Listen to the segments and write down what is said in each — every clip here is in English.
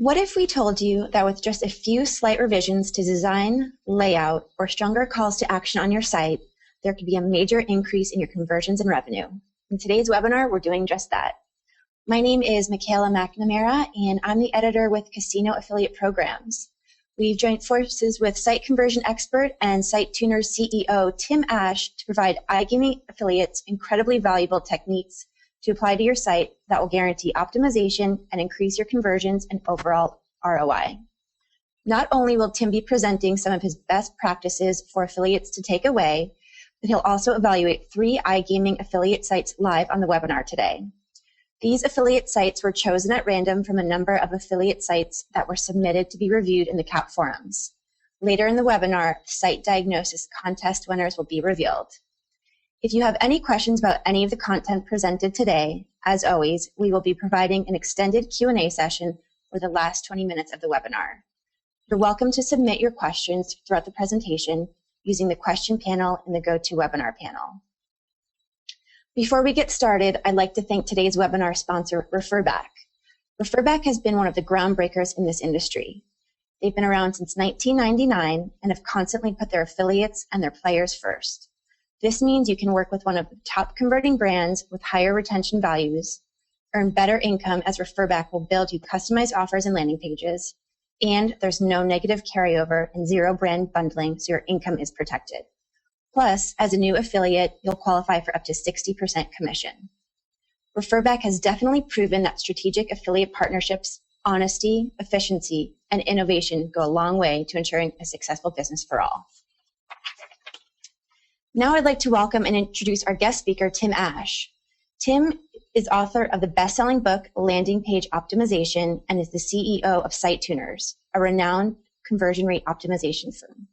What if we told you that with just a few slight revisions to design, layout, or stronger calls to action on your site, there could be a major increase in your conversions and revenue? In today's webinar, we're doing just that. My name is Michaela McNamara, and I'm the editor with Casino Affiliate Programs. We've joined forces with site conversion expert and SiteTuner's CEO, Tim Ash, to provide iGaming affiliates incredibly valuable techniques to apply to your site that will guarantee optimization and increase your conversions and overall ROI. Not only will Tim be presenting some of his best practices for affiliates to take away, but he'll also evaluate 3 iGaming affiliate sites live on the webinar today. These affiliate sites were chosen at random from a number of affiliate sites that were submitted to be reviewed in the CAP forums. Later in the webinar, site diagnosis contest winners will be revealed. If you have any questions about any of the content presented today, as always, we will be providing an extended Q&A session for the last 20 minutes of the webinar. You're welcome to submit your questions throughout the presentation using the question panel in the GoToWebinar panel. Before we get started, I'd like to thank today's webinar sponsor, Referback. Referback has been one of the groundbreakers in this industry. They've been around since 1999 and have constantly put their affiliates and their players first. This means you can work with one of the top converting brands with higher retention values, earn better income as Referback will build you customized offers and landing pages, and there's no negative carryover and 0 brand bundling, so your income is protected. Plus, as a new affiliate, you'll qualify for up to 60% commission. Referback has definitely proven that strategic affiliate partnerships, honesty, efficiency, and innovation go a long way to ensuring a successful business for all. Now I'd like to welcome and introduce our guest speaker, Tim Ash. Tim is author of the best-selling book, Landing Page Optimization, and is the CEO of SiteTuners, a renowned conversion rate optimization firm.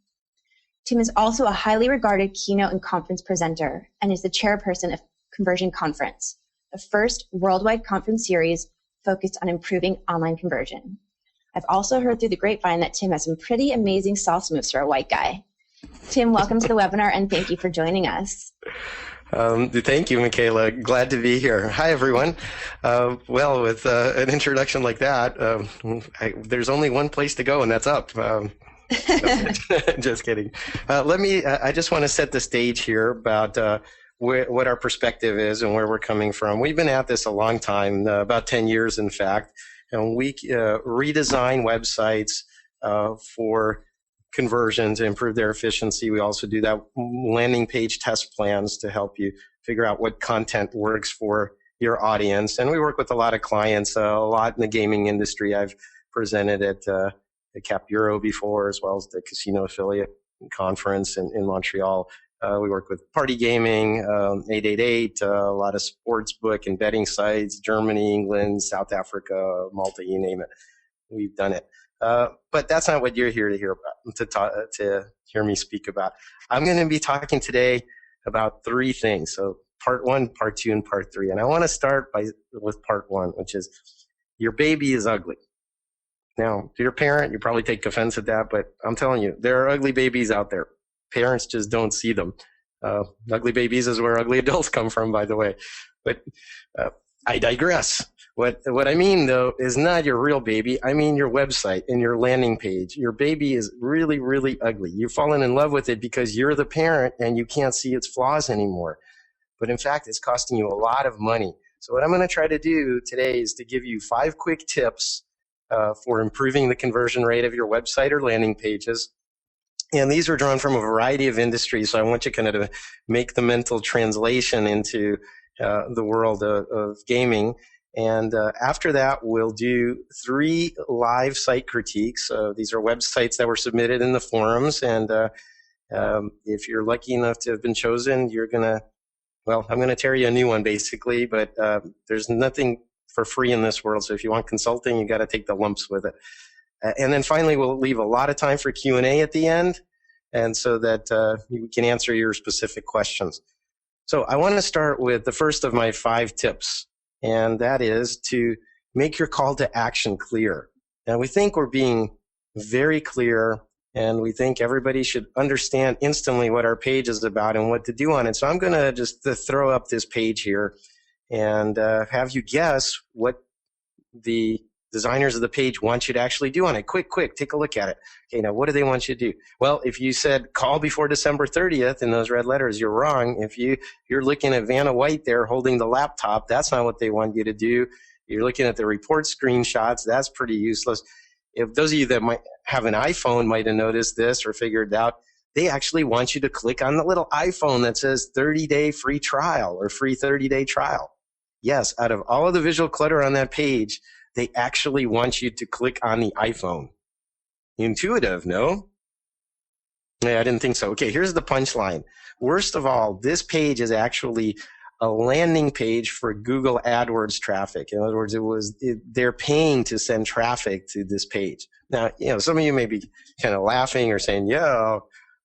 Tim is also a highly regarded keynote and conference presenter and is the chairperson of Conversion Conference, the first worldwide conference series focused on improving online conversion. I've also heard through the grapevine that Tim has some pretty amazing salsa moves for a white guy. Tim, welcome to the webinar, and thank you for joining us. Thank you, Michaela. Glad to be here. Hi, everyone. Well, with an introduction like that, there's only one place to go, and that's up. Just kidding. I just want to set the stage here about what our perspective is and where we're coming from. We've been at this a long time, about 10 years, in fact, and we redesign websites for conversion to improve their efficiency. We also do that landing page test plans to help you figure out what content works for your audience. And we work with a lot of clients, a lot in the gaming industry. I've presented at the Cap Euro before, as well as the Casino Affiliate Conference in Montreal. We work with Party Gaming, 888, a lot of sports book and betting sites, Germany, England, South Africa, Malta, you name it. We've done it. But that's not what you're here to hear about, to hear me speak about. I'm going to be talking today about 3 things. So part 1, part 2, and part 3. And I want to start with part 1, which is your baby is ugly. Now, to your parent, you probably take offense at that, but I'm telling you, there are ugly babies out there. Parents just don't see them. Ugly babies is where ugly adults come from, by the way. But I digress. What I mean, though, is not your real baby. I mean your website and your landing page. Your baby is really, really ugly. You've fallen in love with it because you're the parent and you can't see its flaws anymore. But in fact, it's costing you a lot of money. So what I'm going to try to do today is to give you 5 quick tips for improving the conversion rate of your website or landing pages. And these are drawn from a variety of industries. So I want you kind of to make the mental translation into the world of gaming. And after that, we'll do 3 live site critiques. These are websites that were submitted in the forums. And if you're lucky enough to have been chosen, you're going to, well, I'm going to tear you a new one, basically. But there's nothing for free in this world. So if you want consulting, you got to take the lumps with it. And then finally, we'll leave a lot of time for Q&A at the end, and so that we can answer your specific questions. So I want to start with the first of my 5 tips. And that is to make your call to action clear. Now, we think we're being very clear, and we think everybody should understand instantly what our page is about and what to do on it. So I'm going to just throw up this page here and have you guess what the designers of the page want you to actually do on it? Quick, take a look at it. Okay, now what do they want you to do? Well, if you said call before December 30th in those red letters, you're wrong. If you're looking at Vanna White there holding the laptop, that's not what they want you to do. You're looking at the report screenshots, that's pretty useless. If those of you that might have an iPhone might have noticed this or figured out, they actually want you to click on the little iPhone that says 30-day free trial or free 30-day trial. Yes, out of all of the visual clutter on that page, they actually want you to click on the iPhone. Intuitive, no? Yeah, I didn't think so. Okay, here's the punchline. Worst of all, this page is actually a landing page for Google AdWords traffic. In other words, they're paying to send traffic to this page. Now, some of you may be kind of laughing or saying, yeah,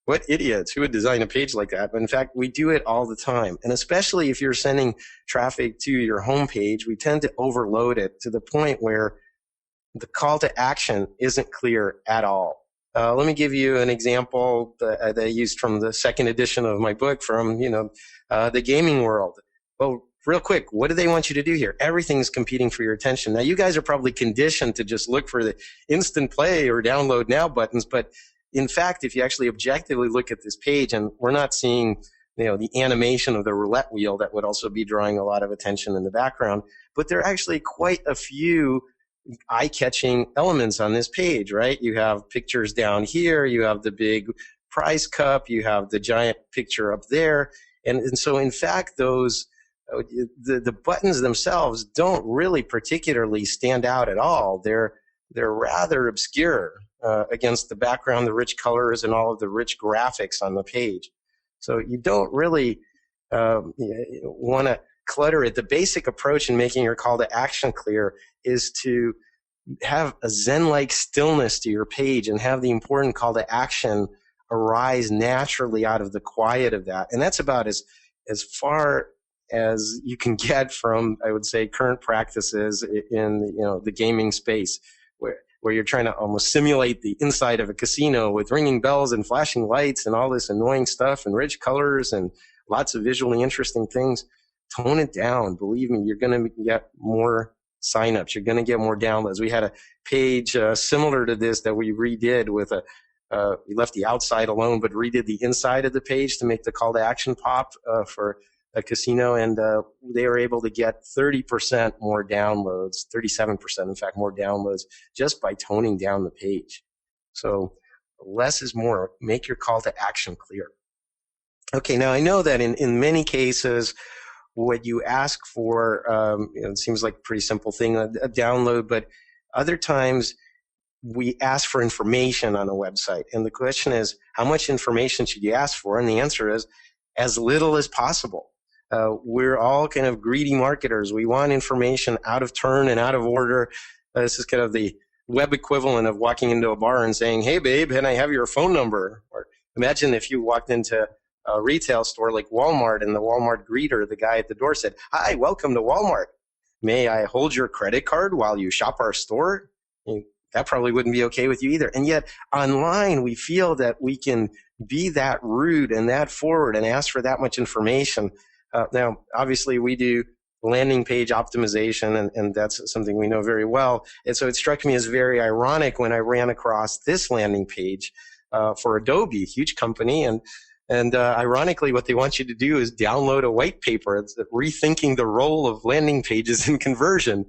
what idiots, who would design a page like that? But in fact, we do it all the time. And especially if you're sending traffic to your homepage, we tend to overload it to the point where the call to action isn't clear at all. Let me give you an example that I used from the second edition of my book from, the gaming world. Well, real quick, what do they want you to do here? Everything's competing for your attention. Now, you guys are probably conditioned to just look for the instant play or download now buttons, but in fact, if you actually objectively look at this page, and we're not seeing, the animation of the roulette wheel that would also be drawing a lot of attention in the background, but there are actually quite a few eye-catching elements on this page, right? You have pictures down here, you have the big prize cup, you have the giant picture up there, and so in fact, those the buttons themselves don't really particularly stand out at all. They're rather obscure against the background, the rich colors, and all of the rich graphics on the page. So you don't really want to clutter it. The basic approach in making your call to action clear is to have a Zen-like stillness to your page and have the important call to action arise naturally out of the quiet of that. And that's about as far as you can get from, I would say, current practices in the gaming space, where you're trying to almost simulate the inside of a casino with ringing bells and flashing lights and all this annoying stuff and rich colors and lots of visually interesting things. Tone it down. Believe me, you're going to get more signups. You're going to get more downloads. We had a page similar to this that we redid with we left the outside alone, but redid the inside of the page to make the call to action pop for a casino, and they were able to get 30% more downloads, 37% in fact more downloads, just by toning down the page. So less is more. Make your call to action clear. Okay, now I know that in many cases what you ask for, it seems like a pretty simple thing, a download, but other times we ask for information on a website, and the question is, how much information should you ask for? And the answer is as little as possible. We're all kind of greedy marketers. We want information out of turn and out of order. This is kind of the web equivalent of walking into a bar and saying, hey, babe, can I have your phone number? Or imagine if you walked into a retail store like Walmart and the Walmart greeter, the guy at the door said, hi, welcome to Walmart. May I hold your credit card while you shop our store? That probably wouldn't be okay with you either. And yet online, we feel that we can be that rude and that forward and ask for that much information. Now, obviously, we do landing page optimization, and that's something we know very well. And so it struck me as very ironic when I ran across this landing page for Adobe, a huge company. And ironically, what they want you to do is download a white paper. It's rethinking the role of landing pages in conversion.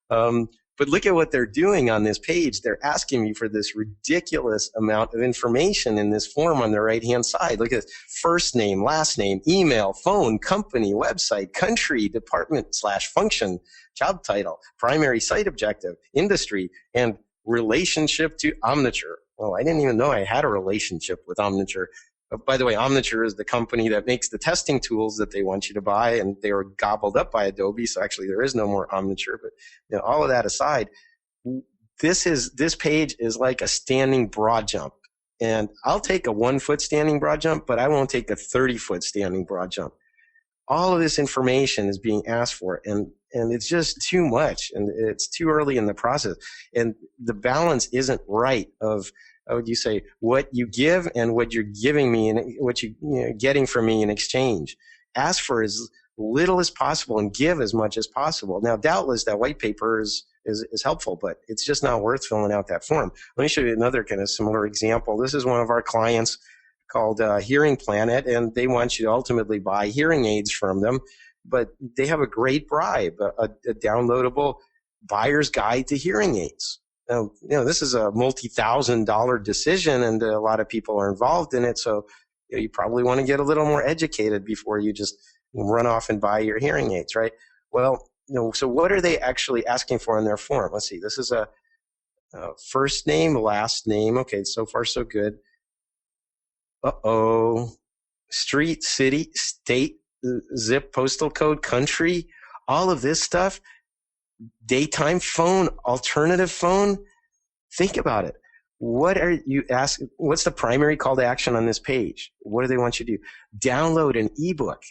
But look at what they're doing on this page. They're asking me for this ridiculous amount of information in this form on the right-hand side. Look at this: first name, last name, email, phone, company, website, country, department/function, job title, primary site objective, industry, and relationship to Omniture. Well, I didn't even know I had a relationship with Omniture. By the way, Omniture is the company that makes the testing tools that they want you to buy, and they were gobbled up by Adobe, so actually there is no more Omniture. But all of that aside, this page is like a standing broad jump. And I'll take a 1-foot standing broad jump, but I won't take a 30-foot standing broad jump. All of this information is being asked for, and it's just too much, and it's too early in the process. And the balance isn't right of, how would you say, what you give and what you're giving me and what you're getting from me in exchange. Ask for as little as possible and give as much as possible. Now, doubtless that white paper is is helpful, but it's just not worth filling out that form. Let me show you another kind of similar example. This is one of our clients called Hearing Planet, and they want you to ultimately buy hearing aids from them, but they have a great bribe, a downloadable buyer's guide to hearing aids. Now, this is a multi-$1,000 decision, and a lot of people are involved in it, so you probably want to get a little more educated before you just run off and buy your hearing aids, right? Well, so what are they actually asking for in their form? Let's see. This is a first name, last name. Okay, so far so good. Street, city, state, zip, postal code, country, all of this stuff. Daytime phone, alternative phone. Think about it. What are you asking? What's the primary call to action on this page? What do they want you to do? Download an ebook.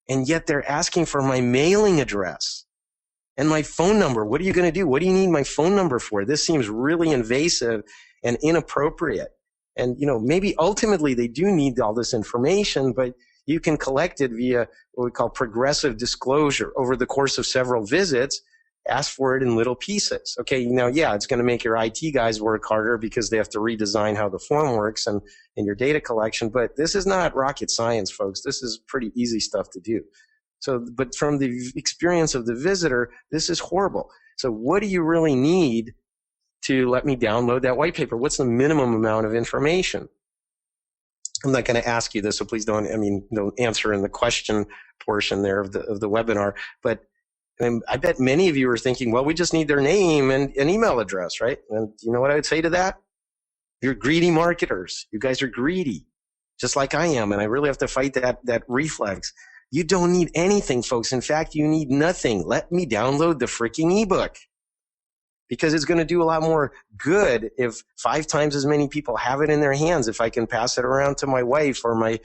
And yet they're asking for my mailing address and my phone number. What are you going to do? What do you need my phone number for? This seems really invasive and inappropriate. And, maybe ultimately they do need all this information, but you can collect it via what we call progressive disclosure over the course of several visits. Ask for it in little pieces. Okay, it's going to make your IT guys work harder because they have to redesign how the form works and your data collection. But this is not rocket science, folks. This is pretty easy stuff to do. So, but from the experience of the visitor, this is horrible. So what do you really need to let me download that white paper? What's the minimum amount of information? I'm not going to ask you this, so please don't answer in the question portion there of the webinar. But I bet many of you are thinking, well, we just need their name and an email address, right? And you know what I would say to that? You're greedy marketers. You guys are greedy, just like I am. And I really have to fight that reflex. You don't need anything, folks. In fact, you need nothing. Let me download the freaking ebook, because it's going to do a lot more good if 5 times as many people have it in their hands. If I can pass it around to my wife or my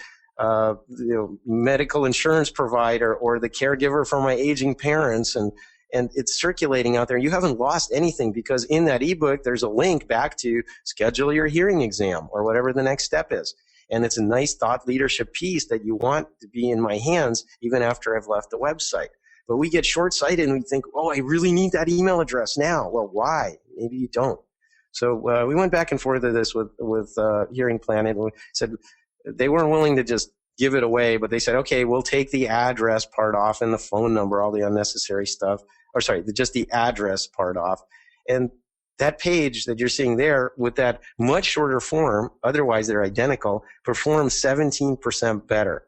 medical insurance provider or the caregiver for my aging parents, and it's circulating out there. You haven't lost anything, because in that ebook, there's a link back to schedule your hearing exam or whatever the next step is. And it's a nice thought leadership piece that you want to be in my hands even after I've left the website. But we get short-sighted and we think, oh, I really need that email address now. Well, why? Maybe you don't. So we went back and forth of this with Hearing Planet, and we said they weren't willing to just give it away, but they said, okay, we'll take the address part off and the phone number, all the unnecessary stuff, or sorry, just the address part off. And that page that you're seeing there with that much shorter form, otherwise they're identical, performs 17% better.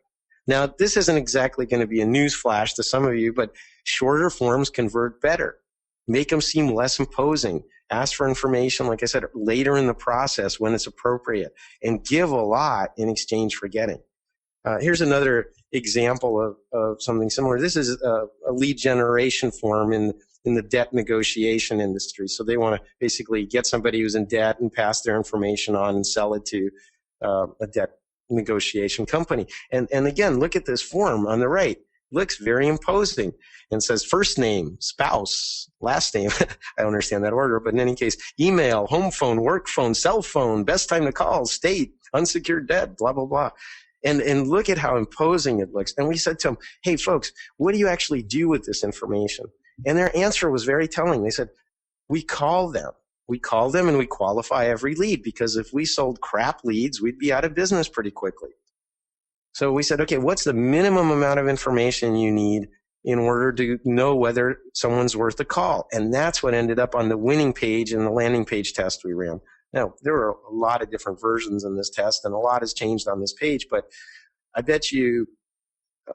Now, this isn't exactly going to be a news flash to some of you, but shorter forms convert better. Make them seem less imposing. Ask for information, like I said, later in the process when it's appropriate, and give a lot in exchange for getting. Here's another example of something similar. This is a lead generation form in the debt negotiation industry. So they want to basically get somebody who's in debt and pass their information on and sell it to a debt negotiation company. And again, look at this form on the right. Looks very imposing and says first name, spouse, last name. I don't understand that order, but in any case, email, home phone, work phone, cell phone, best time to call, state, unsecured debt, blah, blah, blah. And look at how imposing it looks. And we said to them, hey, folks, what do you actually do with this information? And their answer was very telling. They said, we call them. We call them and we qualify every lead, because if we sold crap leads, we'd be out of business pretty quickly. So we said, okay, what's the minimum amount of information you need in order to know whether someone's worth a call? And that's what ended up on the winning page in the landing page test we ran. Now, there were a lot of different versions in this test, and a lot has changed on this page, but I bet you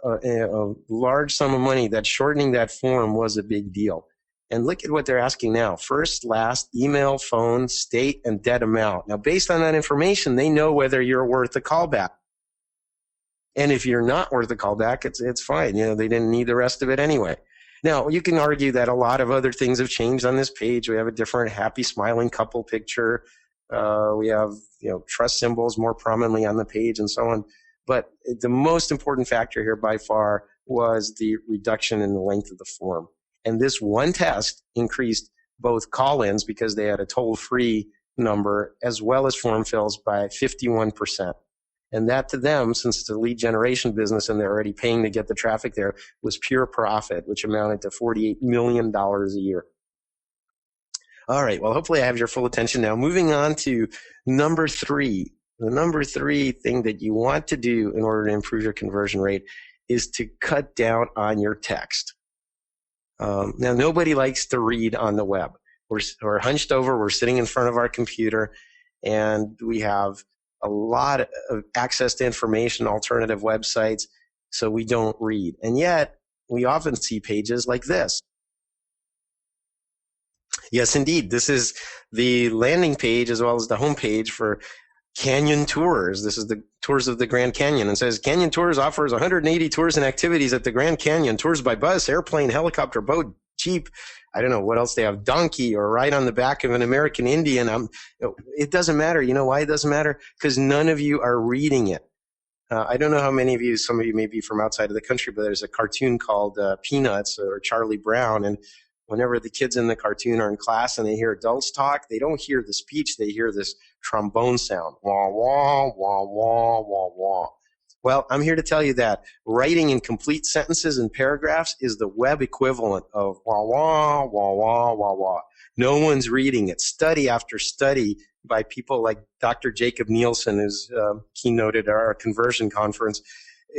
a large sum of money that shortening that form was a big deal. And look at what they're asking now. First, last, email, phone, state, and debt amount. Now, based on that information, they know whether you're worth a callback. And if you're not worth a callback, it's fine. They didn't need the rest of it anyway. Now, you can argue that a lot of other things have changed on this page. We have a different happy, smiling couple picture. We have, trust symbols more prominently on the page and so on. But the most important factor here by far was the reduction in the length of the form. And this one test increased both call-ins, because they had a toll-free number, as well as form fills by 51%. And that to them, since it's a lead generation business and they're already paying to get the traffic there, was pure profit, which amounted to $48 million a year. All right. Well, hopefully I have your full attention now. Moving on to number 3. The number 3 thing that you want to do in order to improve your conversion rate is to cut down on your text. Now, nobody likes to read on the web. We're hunched over, we're sitting in front of our computer, and we have a lot of access to information, alternative websites, so we don't read. And yet, we often see pages like this. Yes, indeed. This is the landing page as well as the home page for Canyon Tours. This is the tours of the Grand Canyon, and says Canyon Tours offers 180 tours and activities at the Grand Canyon. Tours by bus, airplane, helicopter, boat, jeep. I don't know what else they have, donkey, or ride on the back of an American Indian. It doesn't matter. You know why it doesn't matter? Because none of you are reading it. I don't know how many of you, some of you may be from outside of the country, but there's a cartoon called Peanuts or Charlie Brown, and whenever the kids in the cartoon are in class and they hear adults talk, they don't hear the speech, they hear this trombone sound. Wah, wah, wah, wah, wah, wah. Well, I'm here to tell you that writing in complete sentences and paragraphs is the web equivalent of wah, wah, wah, wah, wah, wah. No one's reading it. Study after study by people like Dr. Jacob Nielsen, who's keynoted our conversion conference,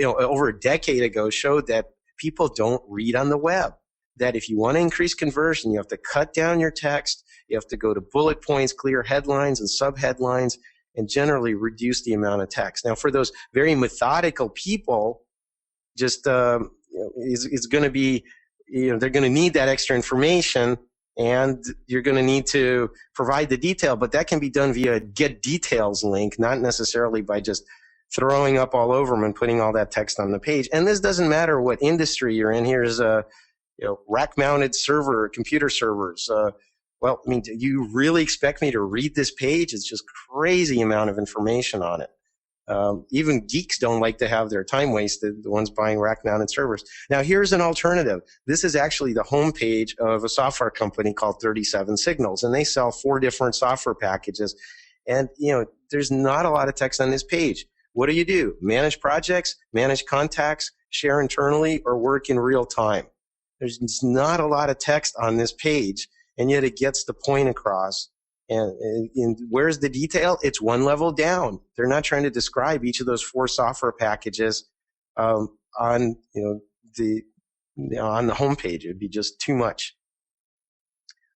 over a decade ago, showed that people don't read on the web. That if you want to increase conversion, you have to cut down your text, you have to go to bullet points, clear headlines and subheadlines, and generally reduce the amount of text. Now, for those very methodical people, just it's going to be, they're going to need that extra information, and you're going to need to provide the detail, but that can be done via a Get Details link, not necessarily by just throwing up all over them and putting all that text on the page. And this doesn't matter what industry you're in. Here's a rack-mounted server, computer servers. Well, I mean, do you really expect me to read this page? It's just crazy amount of information on it. Even geeks don't like to have their time wasted, the ones buying rack-mounted servers. Now, here's an alternative. This is actually the homepage of a software company called 37 Signals, and they sell 4 different software packages. And, there's not a lot of text on this page. What do? Manage projects, manage contacts, share internally, or work in real time. There's not a lot of text on this page, and yet it gets the point across. And where's the detail? It's one level down. They're not trying to describe each of those 4 software packages on the homepage. It would be just too much.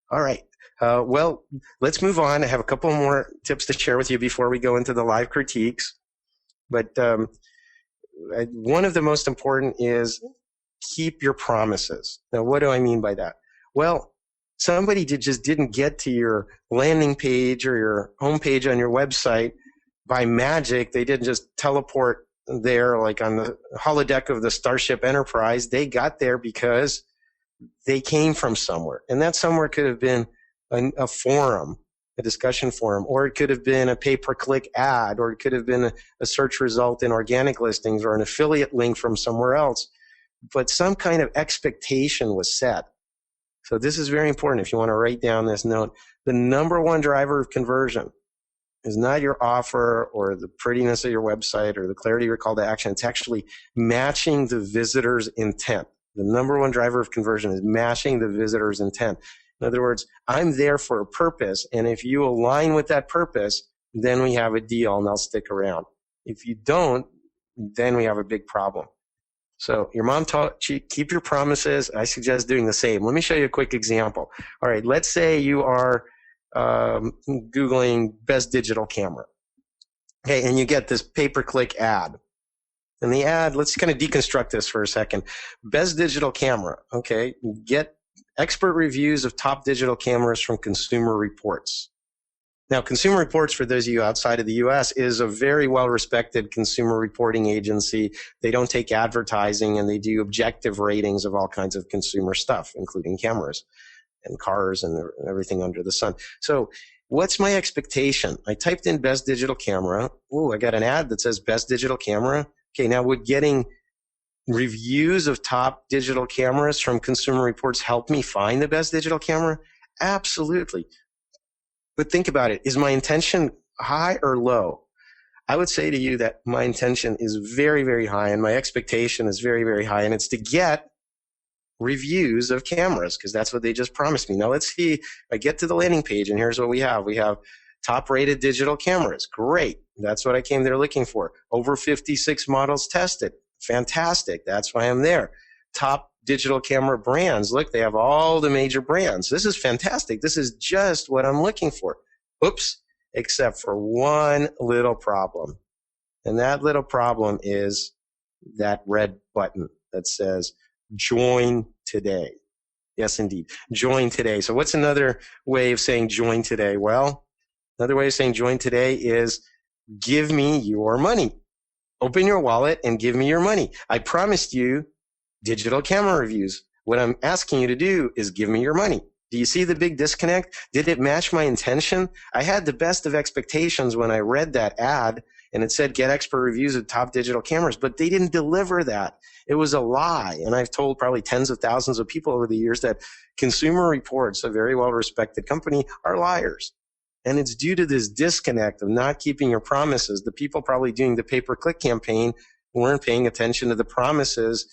All right. Well, let's move on. I have a couple more tips to share with you before we go into the live critiques. But one of the most important is keep your promises. Now, what do I mean by that? Well, somebody just didn't get to your landing page or your homepage on your website by magic. They didn't just teleport there like on the holodeck of the Starship Enterprise. They got there because they came from somewhere. And that somewhere could have been a forum, a discussion forum, or it could have been a pay-per-click ad, or it could have been a search result in organic listings or an affiliate link from somewhere else. But some kind of expectation was set. So this is very important if you want to write down this note. The number one driver of conversion is not your offer or the prettiness of your website or the clarity of your call to action. It's actually matching the visitor's intent. The number one driver of conversion is matching the visitor's intent. In other words, I'm there for a purpose, and if you align with that purpose, then we have a deal and I'll stick around. If you don't, then we have a big problem. So your mom taught you keep your promises. I suggest doing the same. Let me show you a quick example. All right, let's say you are Googling best digital camera. Okay, and you get this pay-per-click ad. And the ad, let's kind of deconstruct this for a second. Best digital camera, okay, get expert reviews of top digital cameras from Consumer Reports. Now, Consumer Reports, for those of you outside of the U.S., is a very well-respected consumer reporting agency. They don't take advertising, and they do objective ratings of all kinds of consumer stuff, including cameras and cars and everything under the sun. So what's my expectation? I typed in best digital camera. Ooh, I got an ad that says best digital camera. Okay, now would getting reviews of top digital cameras from Consumer Reports help me find the best digital camera? Absolutely. But think about it. Is my intention high or low? I would say to you that my intention is very, very high, and my expectation is very, very high, and it's to get reviews of cameras because that's what they just promised me. Now let's see. I get to the landing page and here's what we have. We have top rated digital cameras. Great. That's what I came there looking for. Over 56 models tested. Fantastic. That's why I'm there. Top digital camera brands. Look, they have all the major brands. This is fantastic. This is just what I'm looking for. Oops, except for one little problem. And that little problem is that red button that says join today. Yes, indeed. Join today. So what's another way of saying join today? Well, another way of saying join today is give me your money. Open your wallet and give me your money. I promised you digital camera reviews. What I'm asking you to do is give me your money. Do you see the big disconnect? Did it match my intention? I had the best of expectations when I read that ad and it said get expert reviews of top digital cameras, but they didn't deliver that. It was a lie. And I've told probably tens of thousands of people over the years that Consumer Reports, a very well-respected company, are liars. And it's due to this disconnect of not keeping your promises. The people probably doing the pay-per-click campaign weren't paying attention to the promises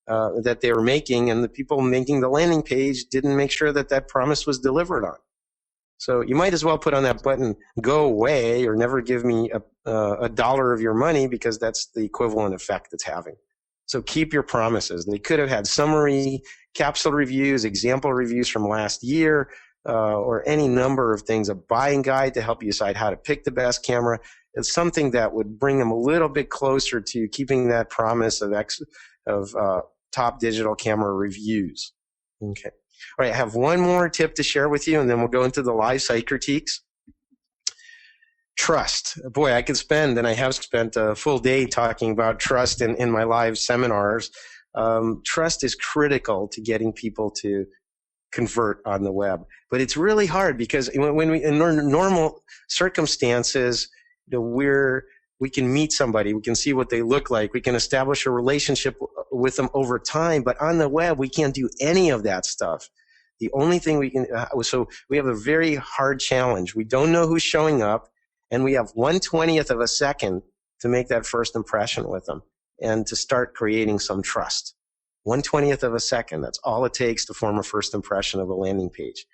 that they were making, and the people making the landing page didn't make sure that that promise was delivered on. So you might as well put on that button, go away, or never give me a dollar of your money, because that's the equivalent effect it's having. So keep your promises. They could have had summary, capsule reviews, example reviews from last year, or any number of things, a buying guide to help you decide how to pick the best camera. It's something that would bring them a little bit closer to keeping that promise of top digital camera reviews. Okay. All right, I have one more tip to share with you, and then we'll go into the live site critiques. Trust. Boy, I could spend, and I have spent a full day talking about trust in my live seminars. Trust is critical to getting people to convert on the web. But it's really hard because when we, in normal circumstances, we can meet somebody, we can see what they look like, we can establish a relationship with them over time, but on the web, we can't do any of that stuff. The only thing we can, so we have a very hard challenge. We don't know who's showing up, and we have 1/20th of a second to make that first impression with them and to start creating some trust. 1/20th of a second, that's all it takes to form a first impression of a landing page.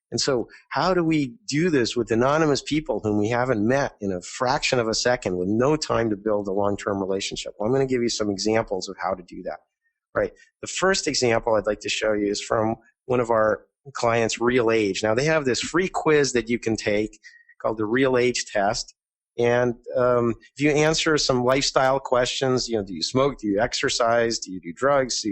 And so how do we do this with anonymous people whom we haven't met in a fraction of a second with no time to build a long-term relationship? Well, I'm going to give you some examples of how to do that. All right. The first example I'd like to show you is from one of our clients, Real Age. Now, they have this free quiz that you can take called the Real Age Test. And if you answer some lifestyle questions, do you smoke? Do you exercise? Do you do drugs?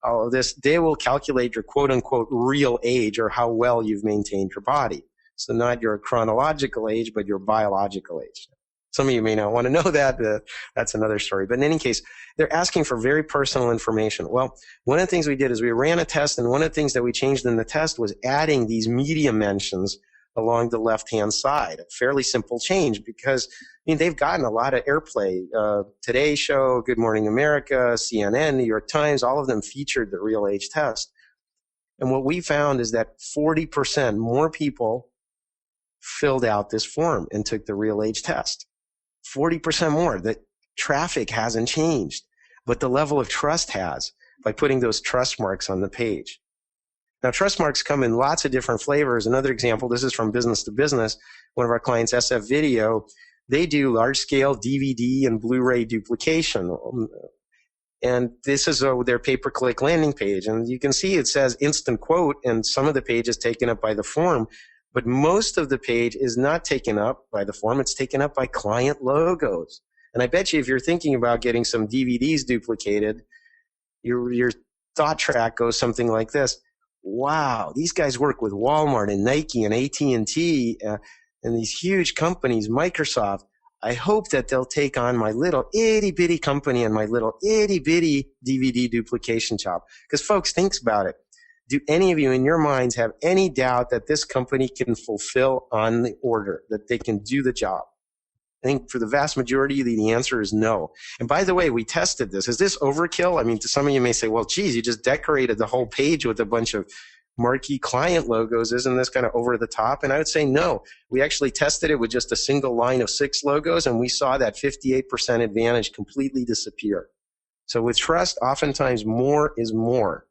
All of this, they will calculate your quote-unquote real age, or how well you've maintained your body. So not your chronological age, but your biological age. Some of you may not want to know that. That's another story. But in any case, they're asking for very personal information. Well, one of the things we did is we ran a test, and one of the things that we changed in the test was adding these media mentions along the left-hand side. A fairly simple change because they've gotten a lot of airplay. Today Show, Good Morning America, CNN, New York Times, all of them featured the Real Age Test. And what we found is that 40% more people filled out this form and took the Real Age Test. 40% more. The traffic hasn't changed, but the level of trust has by putting those trust marks on the page. Now, trust marks come in lots of different flavors. Another example, this is from Business to Business. One of our clients, SF Video, they do large-scale DVD and Blu-ray duplication. And this is their pay-per-click landing page. And you can see it says instant quote, and some of the page is taken up by the form. But most of the page is not taken up by the form. It's taken up by client logos. And I bet you if you're thinking about getting some DVDs duplicated, your thought track goes something like this. Wow, these guys work with Walmart and Nike and AT&T and these huge companies, Microsoft. I hope that they'll take on my little itty-bitty company and my little itty-bitty DVD duplication job. Because folks, think about it. Do any of you in your minds have any doubt that this company can fulfill on the order, that they can do the job? I think for the vast majority, the answer is no. And by the way, we tested this. Is this overkill? I mean, some of you may say, well, geez, you just decorated the whole page with a bunch of marquee client logos. Isn't this kind of over the top? And I would say no. We actually tested it with just a single line of 6 logos, and we saw that 58% advantage completely disappear. So with trust, oftentimes more is more.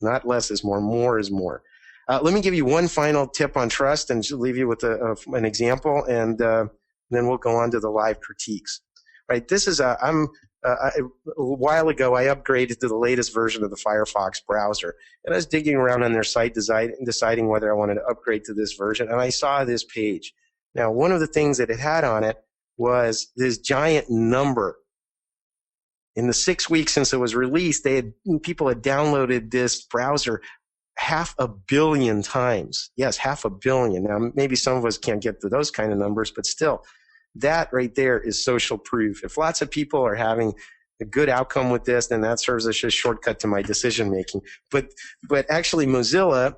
Not less is more. More is more. Let me give you one final tip on trust and leave you with an example, and then we'll go on to the live critiques. Right? This is a while ago, I upgraded to the latest version of the Firefox browser, and I was digging around on their site, deciding whether I wanted to upgrade to this version, and I saw this page. Now, one of the things that it had on it was this giant number. In the 6 weeks since it was released, people had downloaded this browser 500 million times. Yes, 500 million. Now, maybe some of us can't get to those kind of numbers, but still, that right there is social proof. If lots of people are having a good outcome with this, then that serves as a shortcut to my decision making. But actually, Mozilla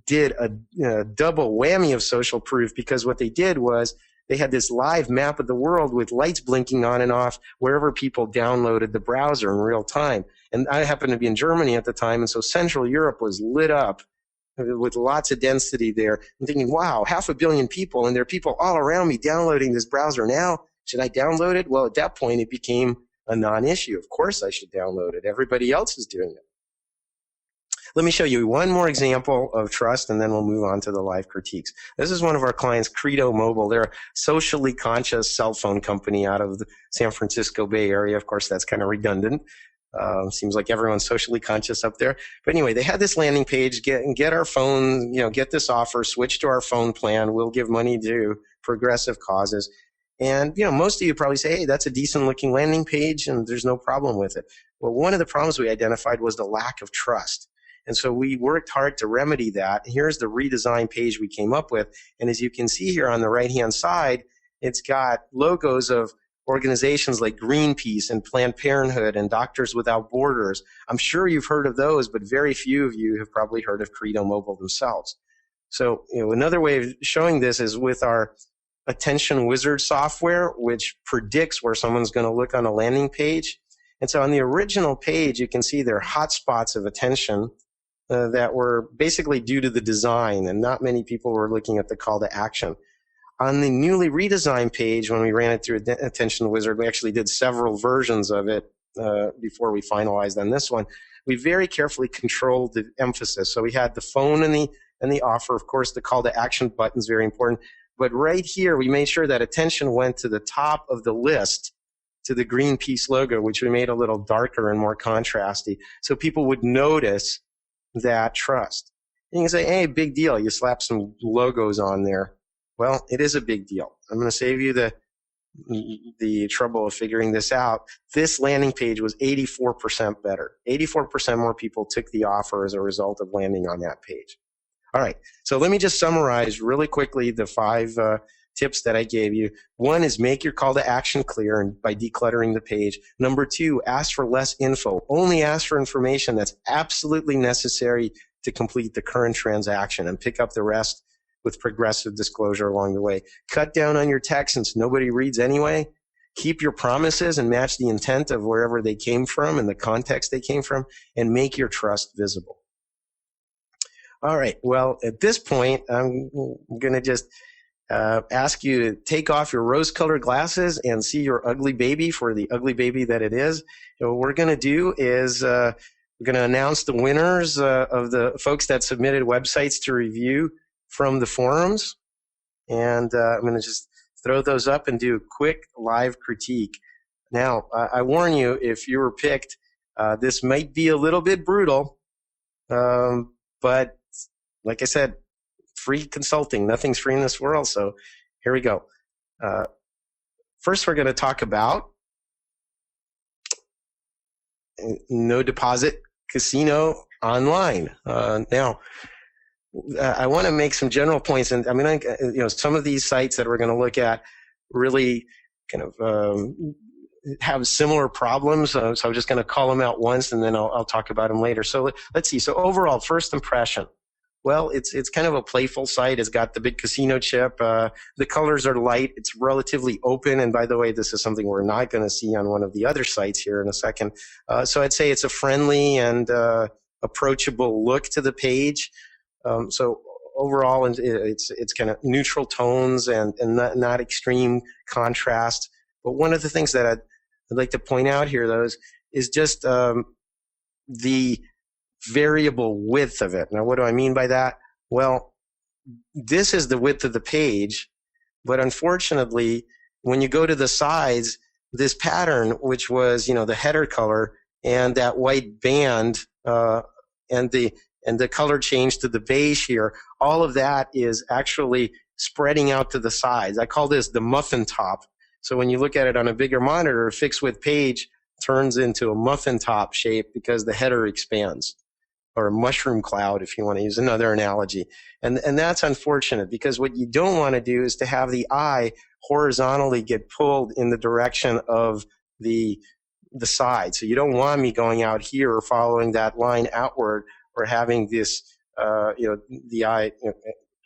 did a double whammy of social proof, because what they did was they had this live map of the world with lights blinking on and off wherever people downloaded the browser in real time. And I happened to be in Germany at the time, and so Central Europe was lit up with lots of density there. I'm thinking, wow, 500 million people, and there are people all around me downloading this browser now. Should I download it? Well, at that point, it became a non-issue. Of course I should download it. Everybody else is doing it. Let me show you one more example of trust, and then we'll move on to the live critiques. This is one of our clients, Credo Mobile. They're a socially conscious cell phone company out of the San Francisco Bay Area. Of course, that's kind of redundant. Seems like everyone's socially conscious up there. But anyway, they had this landing page, get our phone, get this offer, switch to our phone plan. We'll give money to progressive causes. And, most of you probably say, hey, that's a decent looking landing page and there's no problem with it. Well, one of the problems we identified was the lack of trust. And so we worked hard to remedy that. Here's the redesigned page we came up with. And as you can see here on the right-hand side, it's got logos of organizations like Greenpeace and Planned Parenthood and Doctors Without Borders. I'm sure you've heard of those, but very few of you have probably heard of Credo Mobile themselves. So, another way of showing this is with our Attention Wizard software, which predicts where someone's going to look on a landing page. And so on the original page, you can see there are hotspots of attention that were basically due to the design, and not many people were looking at the call to action. On the newly redesigned page, when we ran it through Attention Wizard, we actually did several versions of it before we finalized on this one. We very carefully controlled the emphasis. So we had the phone and the offer. Of course, the call to action button is very important. But right here, we made sure that attention went to the top of the list, to the Greenpeace logo, which we made a little darker and more contrasty, so people would notice that trust. And you can say, hey, big deal. You slap some logos on there. Well, it is a big deal. I'm going to save you the trouble of figuring this out. This landing page was 84% better. 84% more people took the offer as a result of landing on that page. All right, so let me just summarize really quickly the 5 tips that I gave you. 1 is make your call to action clear and by decluttering the page. Number 2, ask for less info. Only ask for information that's absolutely necessary to complete the current transaction, and pick up the rest with progressive disclosure along the way. Cut down on your text since nobody reads anyway. Keep your promises and match the intent of wherever they came from and the context they came from, and make your trust visible. All right, well, at this point, I'm going to just ask you to take off your rose-colored glasses and see your ugly baby for the ugly baby that it is. And what we're going to do is we're going to announce the winners of the folks that submitted websites to review from the forums. And I'm going to just throw those up and do a quick live critique. Now, I warn you, if you were picked, this might be a little bit brutal, but like I said, free consulting. Nothing's free in this world, so here we go. First, we're going to talk about no deposit casino online. Now, I want to make some general points, and I mean, some of these sites that we're going to look at really kind of have similar problems. So I'm just going to call them out once, and then I'll talk about them later. So let's see. So overall, first impression. Well, it's kind of a playful site. It's got the big casino chip. The colors are light. It's relatively open. And by the way, this is something we're not going to see on one of the other sites here in a second. So I'd say it's a friendly and approachable look to the page. So overall, it's kind of neutral tones and not extreme contrast. But one of the things that I'd like to point out here, though, is just the variable width of it. Now, what do I mean by that? Well, this is the width of the page, but unfortunately, when you go to the sides, this pattern, which was, the header color and that white band, and the color change to the beige here, all of that is actually spreading out to the sides. I call this the muffin top. So when you look at it on a bigger monitor, a fixed width page turns into a muffin top shape because the header expands, or a mushroom cloud, if you want to use another analogy. And that's unfortunate, because what you don't want to do is to have the eye horizontally get pulled in the direction of the side. So you don't want me going out here or following that line outward, or having this, the eye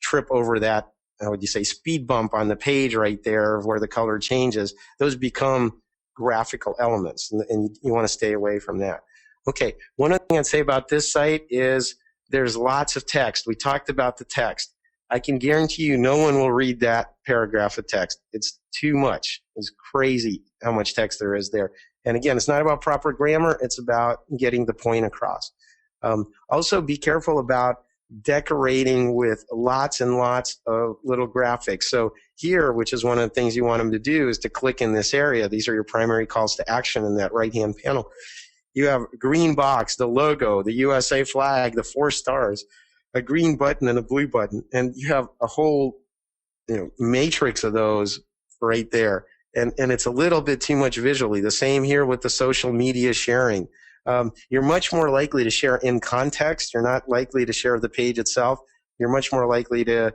trip over that, how would you say, speed bump on the page right there where the color changes. Those become graphical elements, and you want to stay away from that. Okay, one other thing I'd say about this site is there's lots of text. We talked about the text. I can guarantee you no one will read that paragraph of text. It's too much. It's crazy how much text there is there. And again, it's not about proper grammar. It's about getting the point across. Also, be careful about decorating with lots and lots of little graphics. So here, which is one of the things you want them to do, is to click in this area. These are your primary calls to action in that right-hand panel. You have a green box, the logo, the USA flag, the 4 stars, a green button and a blue button. And you have a whole matrix of those right there. And it's a little bit too much visually. The same here with the social media sharing. You're much more likely to share in context. You're not likely to share the page itself. You're much more likely to,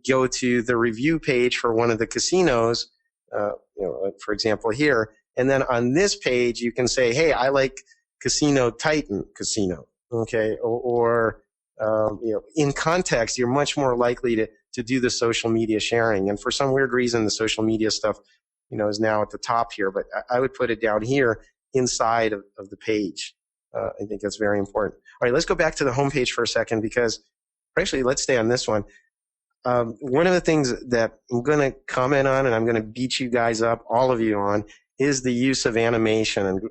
go to the review page for one of the casinos, for example here. And then on this page, you can say, hey, I like Casino Titan Casino. Okay. Or in context, you're much more likely to do the social media sharing. And for some weird reason, the social media stuff, is now at the top here, but I would put it down here inside of the page. I think that's very important. All right, let's go back to the home page for a second, because actually, let's stay on this one. One of the things that I'm going to comment on, and I'm going to beat you guys up, all of you on, is the use of animation. And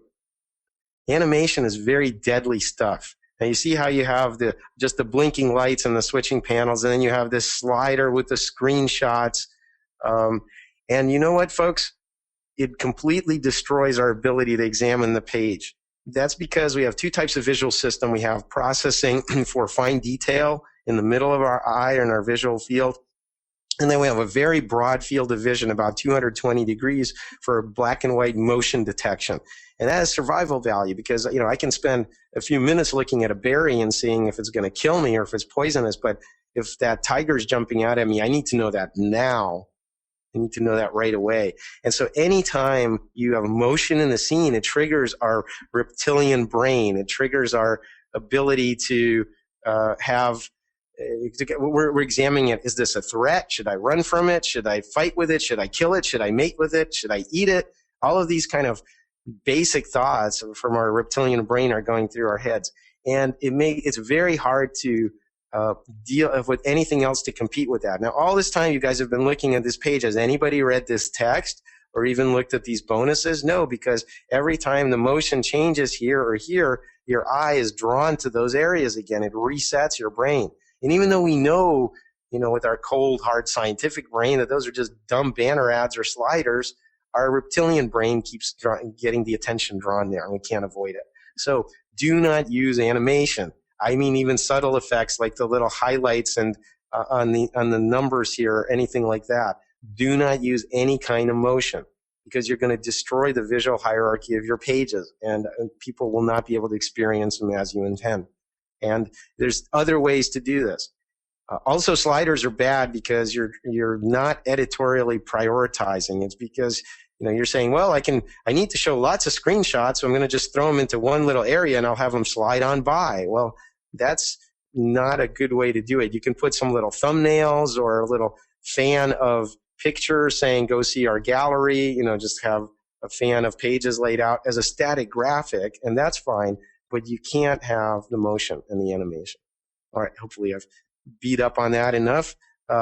animation is very deadly stuff. Now you see how you have just the blinking lights and the switching panels, and then you have this slider with the screenshots. And you know what, folks? It completely destroys our ability to examine the page. That's because we have 2 types of visual system. We have processing for fine detail in the middle of our eye and our visual field. And then we have a very broad field of vision, about 220 degrees, for black and white motion detection. And that has survival value, because, I can spend a few minutes looking at a berry and seeing if it's going to kill me or if it's poisonous. But if that tiger's jumping out at me, I need to know that now. I need to know that right away. And so anytime you have motion in the scene, it triggers our reptilian brain. It triggers our ability to we're examining it. Is this a threat? Should I run from it? Should I fight with it? Should I kill it? Should I mate with it? Should I eat it? All of these kind of basic thoughts from our reptilian brain are going through our heads. And it's very hard to deal with anything else to compete with that. Now, all this time you guys have been looking at this page. Has anybody read this text or even looked at these bonuses? No, because every time the motion changes here or here, your eye is drawn to those areas again. It resets your brain. And even though we know, with our cold, hard scientific brain that those are just dumb banner ads or sliders, our reptilian brain keeps getting the attention drawn there, and we can't avoid it. So do not use animation. I mean, even subtle effects like the little highlights and on the numbers here, or anything like that. Do not use any kind of motion, because you're going to destroy the visual hierarchy of your pages, and people will not be able to experience them as you intend. And there's other ways to do this. Also, sliders are bad because you're not editorially prioritizing. It's because you're saying, well, I need to show lots of screenshots, so I'm going to just throw them into one little area and I'll have them slide on by. Well, that's not a good way to do it. You can put some little thumbnails or a little fan of pictures saying, go see our gallery, just have a fan of pages laid out as a static graphic, and that's fine, but you can't have the motion and the animation. All right, hopefully I've beat up on that enough.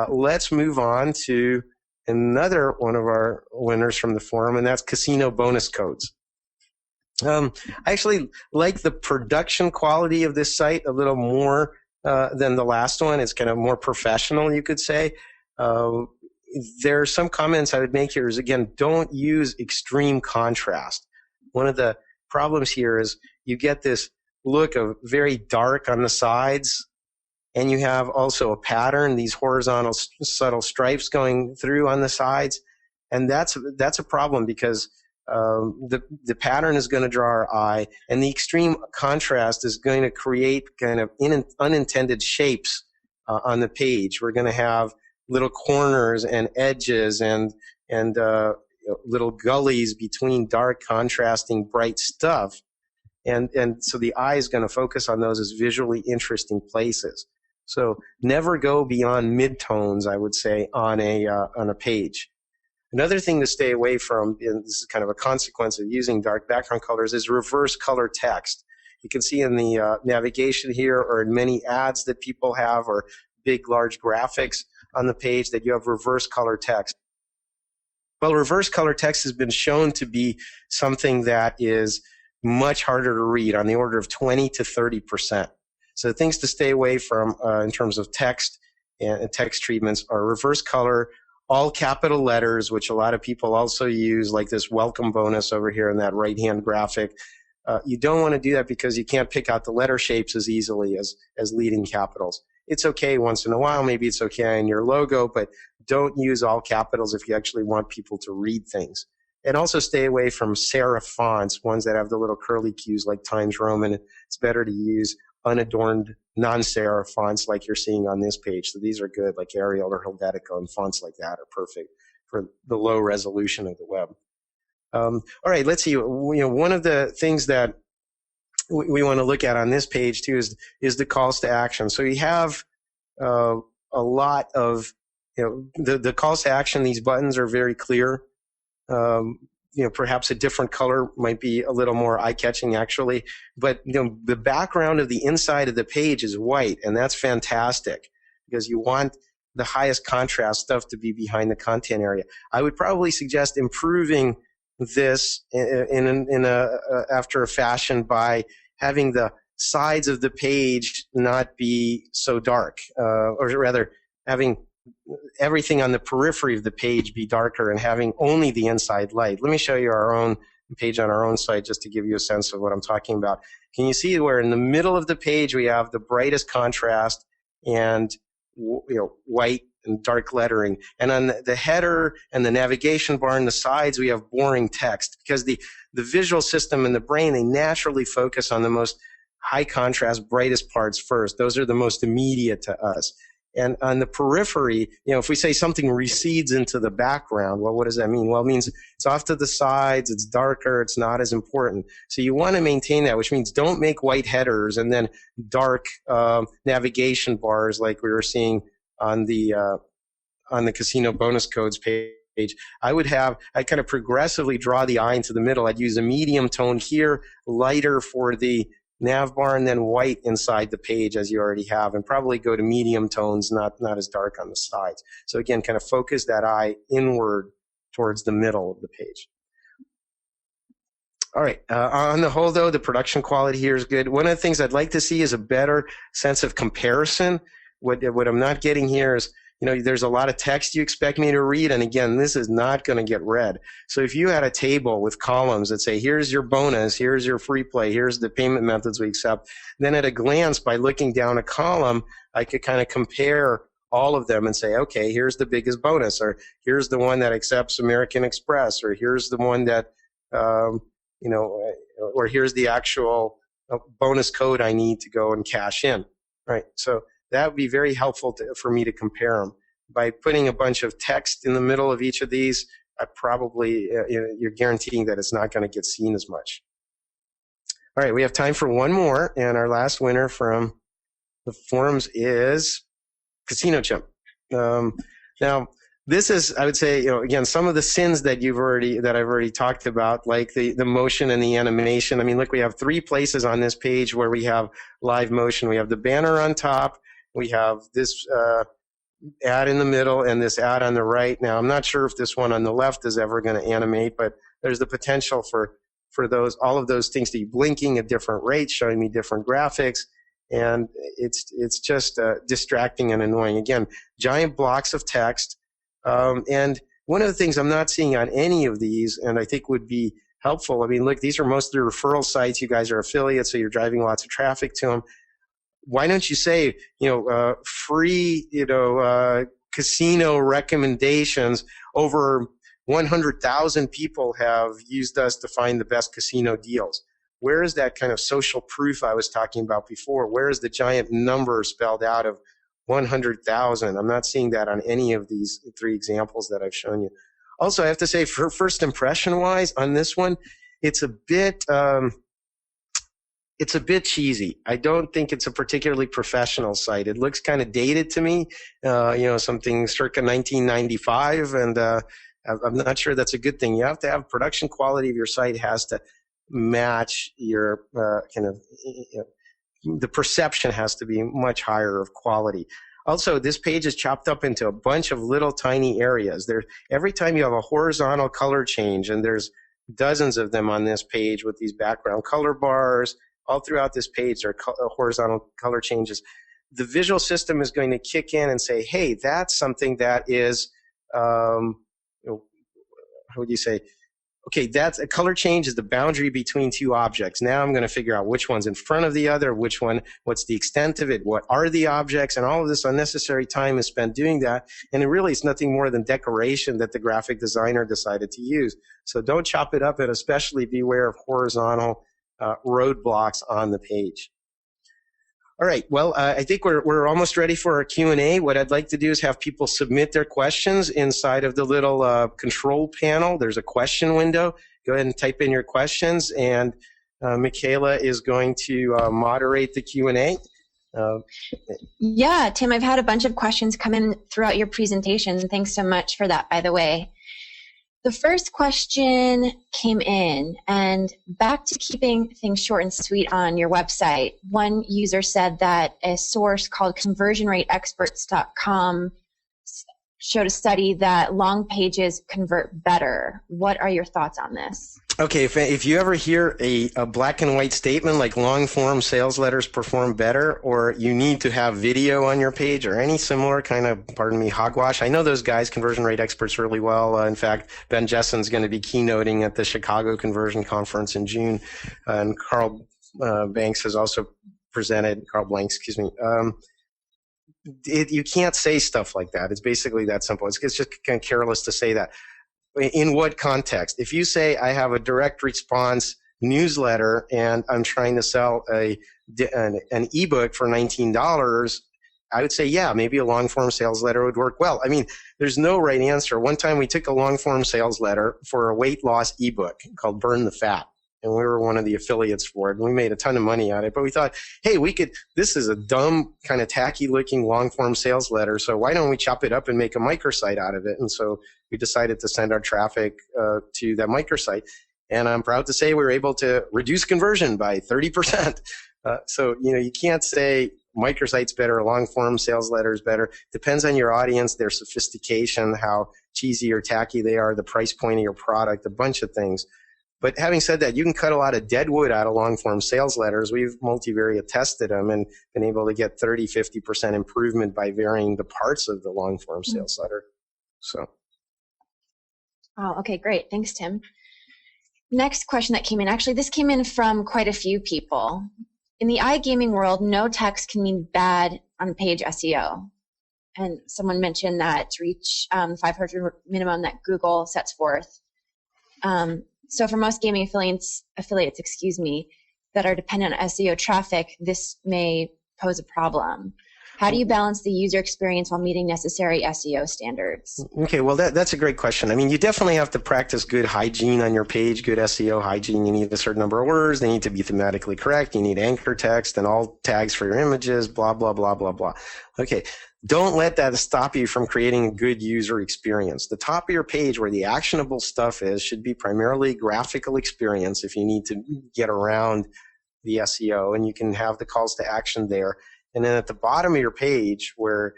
Let's move on to another one of our winners from the forum, and that's casino bonus codes. I actually like the production quality of this site a little more than the last one. It's kind of more professional, you could say. There are some comments I would make here is, again, don't use extreme contrast. One of the problems here is you get this look of very dark on the sides, and you have also a pattern, these horizontal subtle stripes going through on the sides. And that's a problem because the pattern is going to draw our eye, and the extreme contrast is going to create kind of unintended shapes on the page. We're going to have little corners and edges and little gullies between dark, contrasting, bright stuff. And so the eye is going to focus on those as visually interesting places. So never go beyond midtones, I would say, on a page. Another thing to stay away from, and this is kind of a consequence of using dark background colors, is reverse color text. You can see in the navigation here, or in many ads that people have, or big, large graphics on the page, that you have reverse color text. Well, reverse color text has been shown to be something that is much harder to read, on the order of 20 to 30%. So things to stay away from in terms of text and text treatments are reverse color, all capital letters, which a lot of people also use, like this welcome bonus over here in that right-hand graphic. You don't want to do that because you can't pick out the letter shapes as easily as leading capitals. It's okay once in a while, maybe it's okay in your logo, but don't use all capitals if you actually want people to read things. And also stay away from serif fonts, ones that have the little curly cues like Times Roman. It's better to use unadorned non-serif fonts like you're seeing on this page. So these are good, like Arial or Helvetica, and fonts like that are perfect for the low resolution of the web. All right, let's see. One of the things that we want to look at on this page too is the calls to action. So you have a lot of the calls to action. These buttons are very clear. Perhaps a different color might be a little more eye-catching, actually. But the background of the inside of the page is white, and that's fantastic because you want the highest contrast stuff to be behind the content area. I would probably suggest improving this after a fashion by having the sides of the page not be so dark, or rather having everything on the periphery of the page be darker and having only the inside light. Let me show you our own page on our own site just to give you a sense of what I'm talking about. Can you see where in the middle of the page we have the brightest contrast and white and dark lettering, and on the header and the navigation bar and the sides we have boring text, because the visual system and the brain, they naturally focus on the most high contrast, brightest parts first. Those are the most immediate to us. And on the periphery, if we say something recedes into the background, well, what does that mean? Well, it means it's off to the sides, it's darker, it's not as important. So you want to maintain that, which means don't make white headers and then dark navigation bars like we were seeing on the casino bonus codes page. I'd kind of progressively draw the eye into the middle. I'd use a medium tone here, lighter for the nav bar, and then white inside the page as you already have, and probably go to medium tones, not as dark on the sides. So again, kind of focus that eye inward towards the middle of the page. All right, on the whole though, the production quality here is good. One of the things I'd like to see is a better sense of comparison. What I'm not getting here is, there's a lot of text you expect me to read, and again, this is not going to get read. So if you had a table with columns that say, here's your bonus, here's your free play, here's the payment methods we accept, then at a glance, by looking down a column, I could kind of compare all of them and say, okay, here's the biggest bonus, or here's the one that accepts American Express, or here's the one that, or here's the actual bonus code I need to go and cash in, right? So that would be very helpful for me to compare them. By putting a bunch of text in the middle of each of these, I probably, you're guaranteeing that it's not going to get seen as much. All right, we have time for one more, and our last winner from the forums is Casino Chimp. Now, this is, I would say, again, some of the sins that I've already talked about, like the motion and the animation. I mean, look, we have 3 places on this page where we have live motion. We have the banner on top. We have this ad in the middle and this ad on the right. Now, I'm not sure if this one on the left is ever going to animate, but there's the potential for for all of those things to be blinking at different rates, showing me different graphics. And it's just distracting and annoying. Again, giant blocks of text. And one of the things I'm not seeing on any of these, and I think would be helpful, I mean, look, these are mostly referral sites. You guys are affiliates, so you're driving lots of traffic to them. Why don't you say, free, casino recommendations? Over 100,000 people have used us to find the best casino deals. Where is that kind of social proof I was talking about before? Where is the giant number spelled out of 100,000? I'm not seeing that on any of these 3 examples that I've shown you. Also, I have to say, for first impression wise on this one, it's a bit cheesy. I don't think it's a particularly professional site. It looks kind of dated to me, something circa 1995, and I'm not sure that's a good thing. You have to have production quality of your site has to match your the perception has to be much higher of quality. Also, this page is chopped up into a bunch of little tiny areas. Every time you have a horizontal color change, and there's dozens of them on this page with these background color bars, all throughout this page are horizontal color changes. The visual system is going to kick in and say, hey, that's something that is, how would you say? Okay, that's a color change is the boundary between 2 objects. Now I'm going to figure out which one's in front of the other, what's the extent of it, what are the objects, and all of this unnecessary time is spent doing that. And it really is nothing more than decoration that the graphic designer decided to use. So don't chop it up, and especially beware of horizontal roadblocks on the page. All right, well, I think we're almost ready for our Q&A. What I'd like to do is have people submit their questions inside of the little control panel. There's a question window. Go ahead and type in your questions, and Michaela is going to moderate the Q&A. Yeah, Tim, I've had a bunch of questions come in throughout your presentation. Thanks so much for that, by the way. The first question came in, and back to keeping things short and sweet on your website. One user said that a source called conversionrateexperts.com showed a study that long pages convert better. What are your thoughts on this? Okay, if you ever hear a black and white statement like long form sales letters perform better, or you need to have video on your page, or any similar kind of, hogwash, I know those guys, conversion rate experts, really well. In fact, Ben Jessen's going to be keynoting at the Chicago Conversion Conference in June, and Carl Blanks has also presented. You can't say stuff like that. It's basically that simple. It's just kind of careless to say that. In what context? If you say, I have a direct response newsletter and I'm trying to sell an ebook for $19, I would say, yeah, maybe a long form sales letter would work well. I mean, there's no right answer. One time we took a long form sales letter for a weight loss ebook called Burn the Fat, and we were one of the affiliates for it, and we made a ton of money on it. But we thought, hey, this is a dumb, kind of tacky looking long form sales letter, so why don't we chop it up and make a microsite out of it? And so we decided to send our traffic to that microsite. And I'm proud to say we were able to reduce conversion by 30%. So, you can't say microsite's better, long form sales letters better. Depends on your audience, their sophistication, how cheesy or tacky they are, the price point of your product, a bunch of things. But having said that, you can cut a lot of dead wood out of long form sales letters. We've multivariate tested them and been able to get 30-50% improvement by varying the parts of the long form sales letter. So. Oh, okay, great. Thanks, Tim. Next question that came in. Actually, this came in from quite a few people. In the iGaming world, no text can mean bad on page SEO. And someone mentioned that to reach 500 minimum that Google sets forth. So for most gaming affiliates, that are dependent on SEO traffic, this may pose a problem. How do you balance the user experience while meeting necessary SEO standards? Okay, well, that's a great question. I mean, you definitely have to practice good hygiene on your page, good SEO hygiene. You need a certain number of words. They need to be thematically correct. You need anchor text and all tags for your images, blah, blah, blah, blah, blah. Okay, don't let that stop you from creating a good user experience. The top of your page where the actionable stuff is should be primarily graphical experience if you need to get around the SEO, and you can have the calls to action there. And then at the bottom of your page where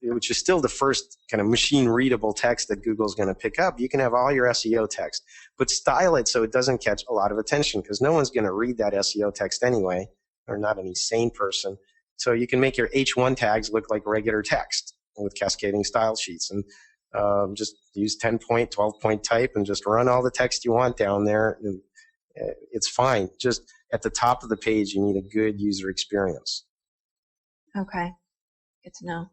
which is still the first kind of machine readable text that Google's going to pick up, you can have all your SEO text, but style it so it doesn't catch a lot of attention, because no one's going to read that SEO text anyway, or not any sane person. So you can make your H1 tags look like regular text with cascading style sheets, and just use 10-point, 12-point type and just run all the text you want down there. It's fine. Just at the top of the page, you need a good user experience. Okay, good to know.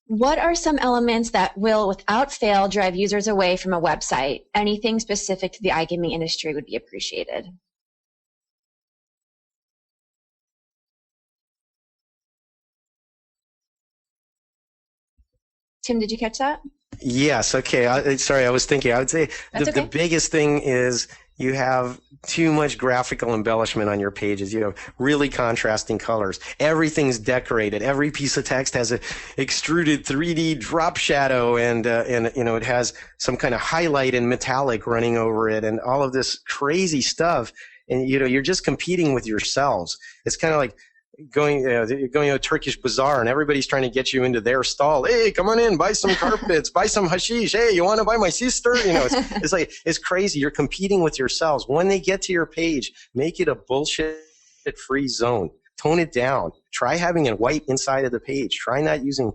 What are some elements that will, without fail, drive users away from a website? Anything specific to the iGaming industry would be appreciated. Tim, did you catch that? Yes. Okay. Sorry, I was thinking. I would say the biggest thing is you have too much graphical embellishment on your pages. You have really contrasting colors. Everything's decorated. Every piece of text has an extruded 3D drop shadow, and it has some kind of highlight and metallic running over it, and all of this crazy stuff. And you're just competing with yourselves. It's kind of like going to a Turkish bazaar, and everybody's trying to get you into their stall. Hey, come on in, buy some carpets, buy some hashish. Hey, you want to buy my sister? It's crazy. You're competing with yourselves. When they get to your page, make it a bullshit-free zone. Tone it down. Try having a white inside of the page. Try not using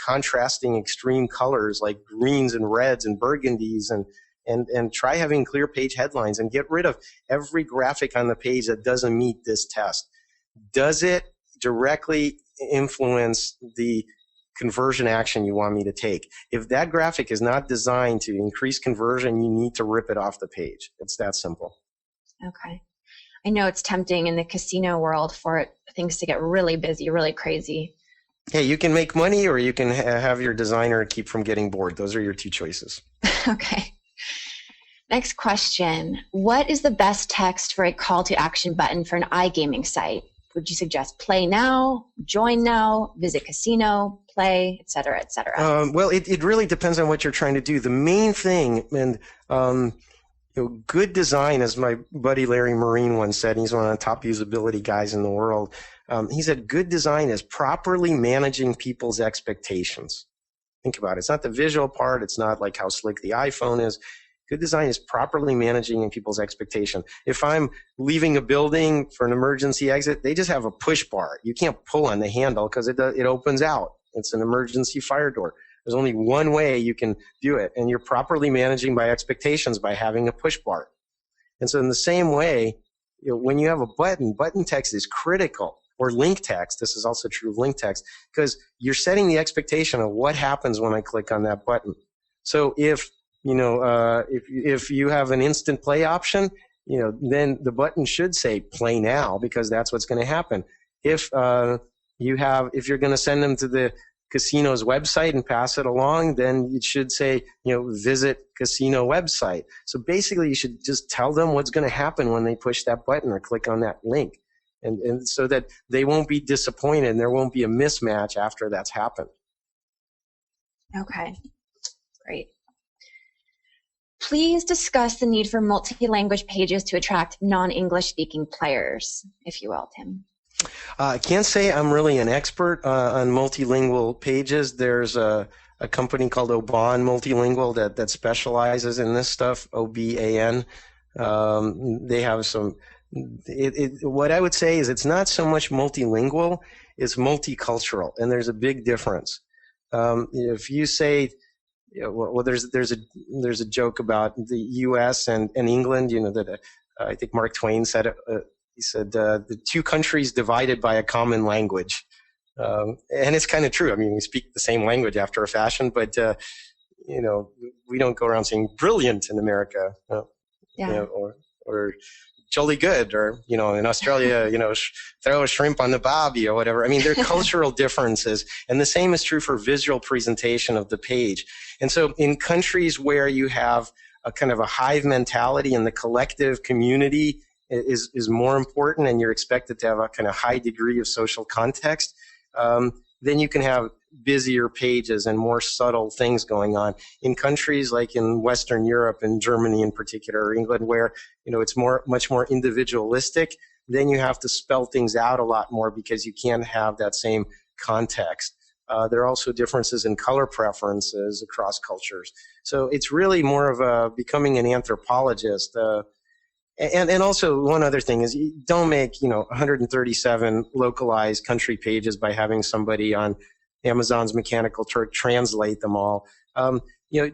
contrasting extreme colors like greens and reds and burgundies, and try having clear page headlines, and get rid of every graphic on the page that doesn't meet this test. Does it directly influence the conversion action you want me to take? If that graphic is not designed to increase conversion, you need to rip it off the page. It's that simple. Okay. I know it's tempting in the casino world for things to get really busy, really crazy. Hey, you can make money, or you can have your designer keep from getting bored. Those are your two choices. Okay. Next question. What is the best text for a call to action button for an iGaming site? Would you suggest play now, join now, visit casino, play, et cetera, et cetera? Well, it really depends on what you're trying to do. The main thing, and good design, as my buddy Larry Marine once said, he's one of the top usability guys in the world. He said, good design is properly managing people's expectations. Think about it. It's not the visual part. It's not like how slick the iPhone is. Good design is properly managing people's expectation. If I'm leaving a building for an emergency exit, they just have a push bar. You can't pull on the handle because it opens out. It's an emergency fire door. There's only one way you can do it, and you're properly managing by expectations by having a push bar. And so in the same way, when you have a button text is critical, or link text. This is also true of link text, because you're setting the expectation of what happens when I click on that button. So if you have an instant play option, then the button should say play now, because that's what's going to happen. If you're going to send them to the casino's website and pass it along, then it should say, visit casino website. So basically you should just tell them what's going to happen when they push that button or click on that link. And so that they won't be disappointed and there won't be a mismatch after that's happened. Okay, great. Please discuss the need for multi-language pages to attract non-English speaking players, if you will, Tim. I can't say I'm really an expert on multilingual pages. There's a company called Oban Multilingual that specializes in this stuff, OBAN. They have some, what I would say is it's not so much multilingual, it's multicultural, and there's a big difference. If you say, there's a joke about the U.S. and England, that I think Mark Twain said it. He said the two countries divided by a common language, and it's kind of true. I mean, we speak the same language after a fashion, but we don't go around saying brilliant in America, or jolly good, or in Australia, throw a shrimp on the barbie or whatever. I mean, there are cultural differences, and the same is true for visual presentation of the page. And so, in countries where you have a kind of a hive mentality and the collective community is more important, and you're expected to have a kind of high degree of social context, then you can have busier pages and more subtle things going on. In countries like in Western Europe and Germany in particular, or England, where it's much more individualistic, then you have to spell things out a lot more because you can't have that same context. There are also differences in color preferences across cultures. So it's really more of a becoming an anthropologist. And also one other thing is you don't make 137 localized country pages by having somebody on Amazon's Mechanical Turk translate them all.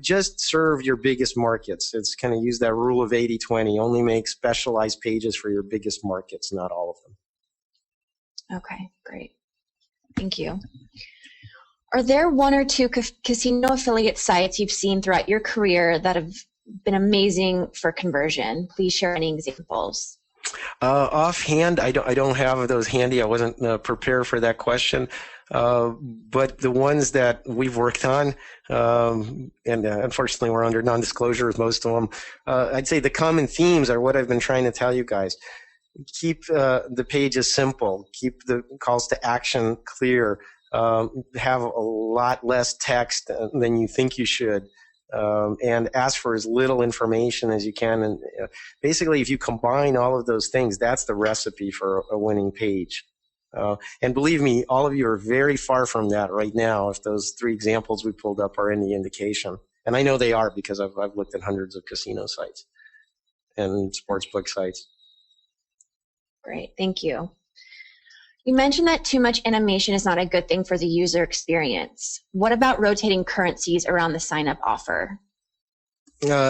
Just serve your biggest markets. It's kind of use that rule of 80-20. Only make specialized pages for your biggest markets, not all of them. Okay, great. Thank you. Are there one or two casino affiliate sites you've seen throughout your career that have been amazing for conversion? Please share any examples. Offhand, I don't have those handy. I wasn't prepared for that question. But the ones that we've worked on, and unfortunately we're under non-disclosure with most of them, I'd say the common themes are what I've been trying to tell you guys. Keep the pages simple. Keep the calls to action clear. Have a lot less text than you think you should. And ask for as little information as you can. And basically, if you combine all of those things, that's the recipe for a winning page. And believe me, all of you are very far from that right now if those 3 examples we pulled up are any indication. And I know they are because I've looked at hundreds of casino sites and sportsbook sites. Great, thank you. You mentioned that too much animation is not a good thing for the user experience. What about rotating currencies around the sign-up offer?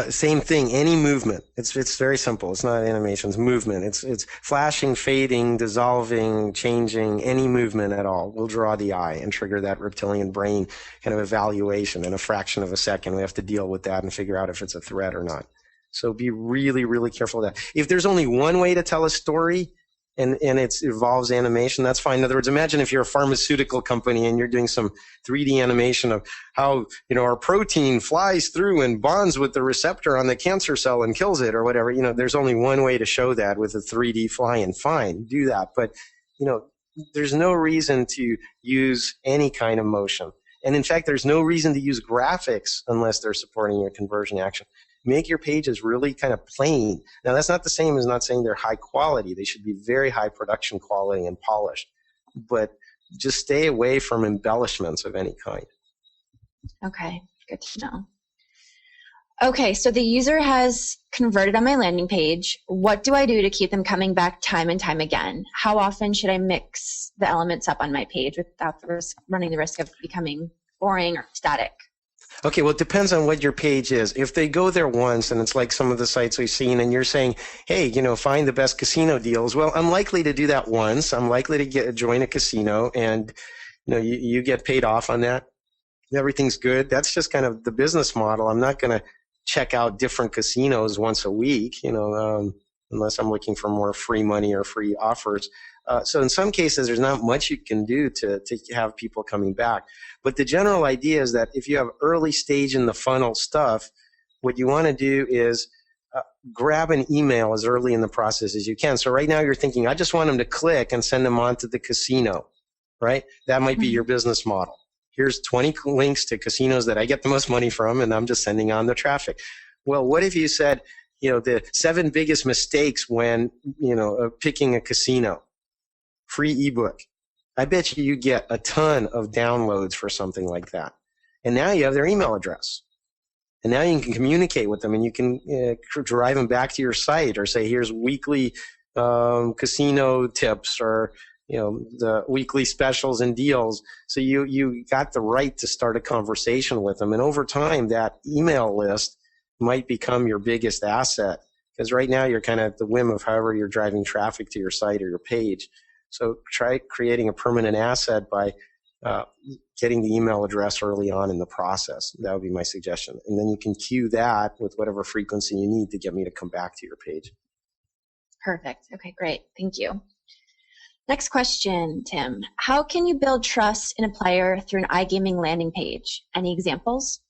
Same thing. Any movement. It's very simple. It's not animation. It's movement. It's flashing, fading, dissolving, changing. Any movement at all will draw the eye and trigger that reptilian brain kind of evaluation in a fraction of a second. We have to deal with that and figure out if it's a threat or not. So be really, really careful of that. If there's only one way to tell a story, and it involves animation, that's fine. In other words, imagine if you're a pharmaceutical company and you're doing some 3D animation of how, our protein flies through and bonds with the receptor on the cancer cell and kills it or whatever. There's only one way to show that with a 3D fly-in. Fine, do that. But, there's no reason to use any kind of motion. And in fact, there's no reason to use graphics unless they're supporting your conversion action. Make your pages really kind of plain. Now, that's not the same as not saying they're high quality. They should be very high production quality and polished. But just stay away from embellishments of any kind. Okay, good to know. Okay, so the user has converted on my landing page. What do I do to keep them coming back time and time again? How often should I mix the elements up on my page without running the risk of becoming boring or static? Okay, well, it depends on what your page is. If they go there once, and it's like some of the sites we've seen, and you're saying, hey, find the best casino deals. Well, I'm likely to do that once. I'm likely to join a casino, and you get paid off on that. Everything's good. That's just kind of the business model. I'm not going to check out different casinos once a week, unless I'm looking for more free money or free offers. So in some cases, there's not much you can do to have people coming back. But the general idea is that if you have early stage in the funnel stuff, what you want to do is grab an email as early in the process as you can. So right now you're thinking, I just want them to click and send them on to the casino, right? That might be your business model. Here's 20 links to casinos that I get the most money from, and I'm just sending on the traffic. Well, what if you said, the 7 biggest mistakes when, picking a casino? Free ebook. I bet you get a ton of downloads for something like that. And now you have their email address. And now you can communicate with them, and you can drive them back to your site or say, here's weekly casino tips or, the weekly specials and deals. So you got the right to start a conversation with them. And over time, that email list might become your biggest asset, because right now you're kind of at the whim of however you're driving traffic to your site or your page. So try creating a permanent asset by getting the email address early on in the process. That would be my suggestion. And then you can queue that with whatever frequency you need to get me to come back to your page. Perfect. Okay, great. Thank you. Next question, Tim. How can you build trust in a player through an iGaming landing page? Any examples?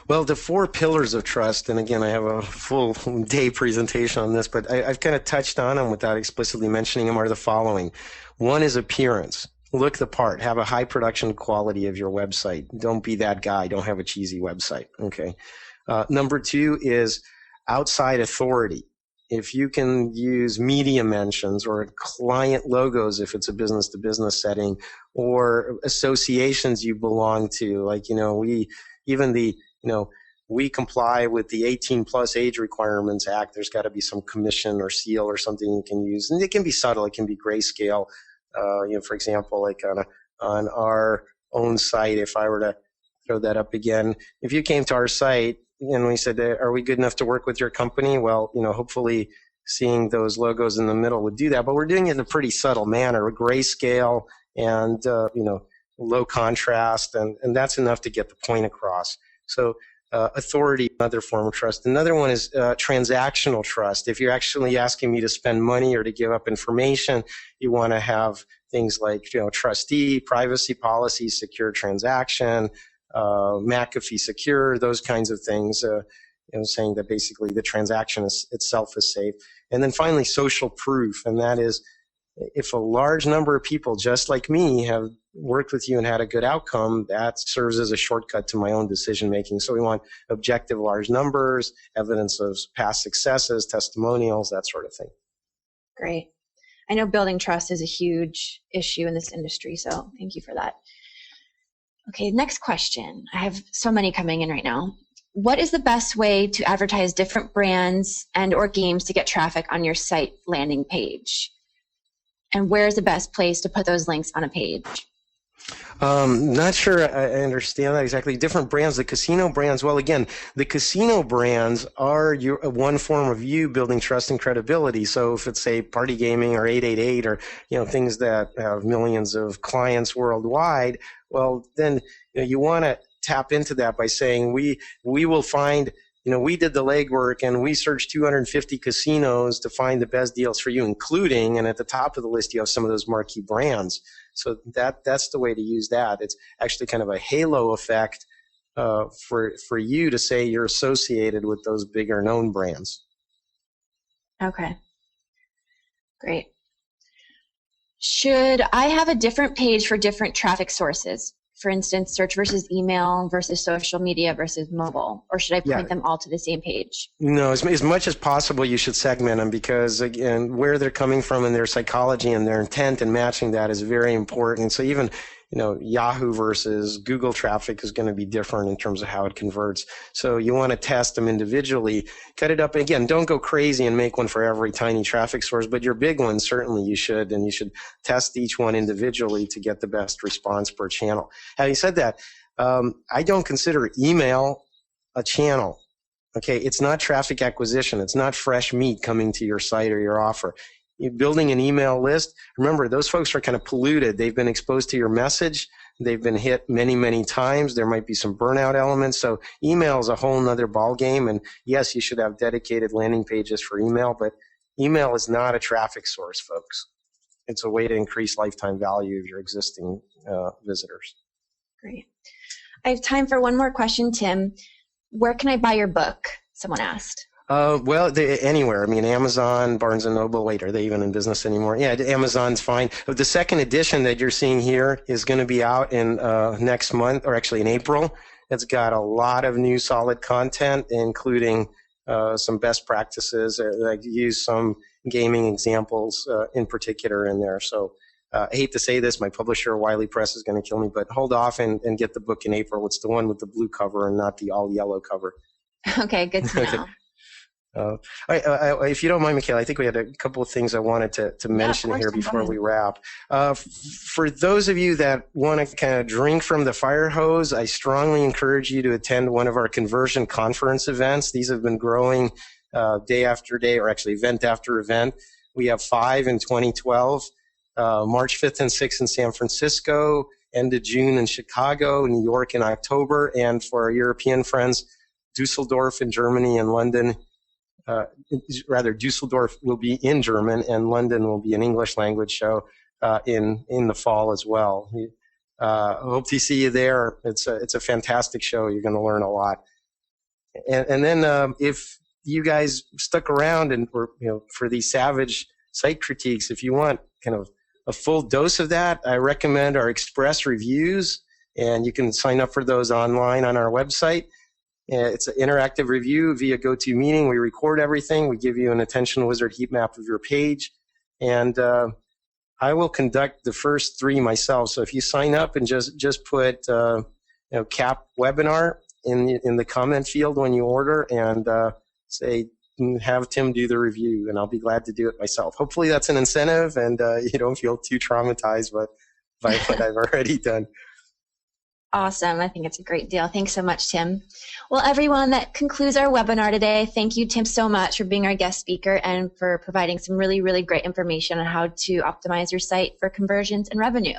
Well, the 4 pillars of trust, and again, I have a full day presentation on this, but I've kind of touched on them without explicitly mentioning them, are the following. 1 is appearance. Look the part. Have a high production quality of your website. Don't be that guy. Don't have a cheesy website. Okay. Number 2 is outside authority. If you can use media mentions or client logos if it's a business-to-business setting, or associations you belong to. Like, we comply with the 18 plus age requirements act. There's got to be some commission or seal or something you can use. And it can be subtle. It can be grayscale. For example, like on our own site, if I were to throw that up again, if you came to our site and we said, are we good enough to work with your company? Well, hopefully seeing those logos in the middle would do that, but we're doing it in a pretty subtle manner, grayscale and, low contrast. And that's enough to get the point across. So authority, another form of trust. Another one is transactional trust. If you're actually asking me to spend money or to give up information, you want to have things like, trustee, privacy policy, secure transaction, McAfee secure, those kinds of things, saying that basically the transaction itself is safe. And then finally, social proof. And that is, if a large number of people just like me have worked with you and had a good outcome, that serves as a shortcut to my own decision making. So we want objective large numbers, evidence of past successes, testimonials, that sort of thing. Great. I know building trust is a huge issue in this industry, so thank you for that. Okay, next question. I have so many coming in right now. What is the best way to advertise different brands and or games to get traffic on your site landing page? And where's the best place to put those links on a page? Not sure I understand that exactly. Different brands, the casino brands. Well, again, the casino brands are one form of you building trust and credibility. So if it's, say, Party Gaming or 888 or, things that have millions of clients worldwide, well, then you want to tap into that by saying we will find, we did the legwork and we searched 250 casinos to find the best deals for you, including, and at the top of the list, you have some of those marquee brands. So that's the way to use that. It's actually kind of a halo effect for you to say you're associated with those bigger known brands. Okay, great. Should I have a different page for different traffic sources? For instance, search versus email versus social media versus mobile, or should I point them all to the same page? No, as much as possible, you should segment them because, again, where they're coming from and their psychology and their intent and matching that is very important. So even, Yahoo versus Google traffic is going to be different in terms of how it converts. So you want to test them individually, cut it up. And again, don't go crazy and make one for every tiny traffic source, but your big ones, certainly you should. And you should test each one individually to get the best response per channel. Having said that, I don't consider email a channel. Okay, it's not traffic acquisition. It's not fresh meat coming to your site or your offer. You're building an email list. Remember, those folks are kind of polluted. They've been exposed to your message. They've been hit many, many times. There might be some burnout elements. So email is a whole nother ballgame. And yes, you should have dedicated landing pages for email, but email is not a traffic source, folks. It's a way to increase lifetime value of your existing visitors. Great. I have time for one more question, Tim. Where can I buy your book? Someone asked. Anywhere. I mean, Amazon, Barnes & Noble, wait, are they even in business anymore? Yeah, Amazon's fine. But the second edition that you're seeing here is going to be out in next month, or actually in April. It's got a lot of new solid content, including some best practices. I use some gaming examples in particular in there. So I hate to say this, my publisher, Wiley Press, is going to kill me, but hold off and get the book in April. It's the one with the blue cover and not the all yellow cover. Okay, good to know. If you don't mind, Michaela, I think we had a couple of things I wanted to mention here before we wrap. For those of you that want to kind of drink from the fire hose, I strongly encourage you to attend one of our conversion conference events. These have been growing day after day, or actually event after event. We have 5 in 2012, March 5th and 6th in San Francisco, end of June in Chicago, New York in October, and for our European friends, Dusseldorf in Germany and London. Dusseldorf will be in German and London will be an English language show in the fall as well. Hope to see you there. It's a fantastic show. You're going to learn a lot. And then if you guys stuck around and were, for these savage site critiques, if you want kind of a full dose of that, I recommend our Express reviews, and you can sign up for those online on our website. It's an interactive review via GoToMeeting. We record everything. We give you an Attention Wizard heat map of your page. And I will conduct the first 3 myself. So if you sign up and just put CAP webinar in the comment field when you order, and say, have Tim do the review, and I'll be glad to do it myself. Hopefully that's an incentive, and you don't feel too traumatized by what I've already done. Awesome. I think it's a great deal. Thanks so much, Tim. Well, everyone, that concludes our webinar today. Thank you, Tim, so much for being our guest speaker and for providing some really, really great information on how to optimize your site for conversions and revenue.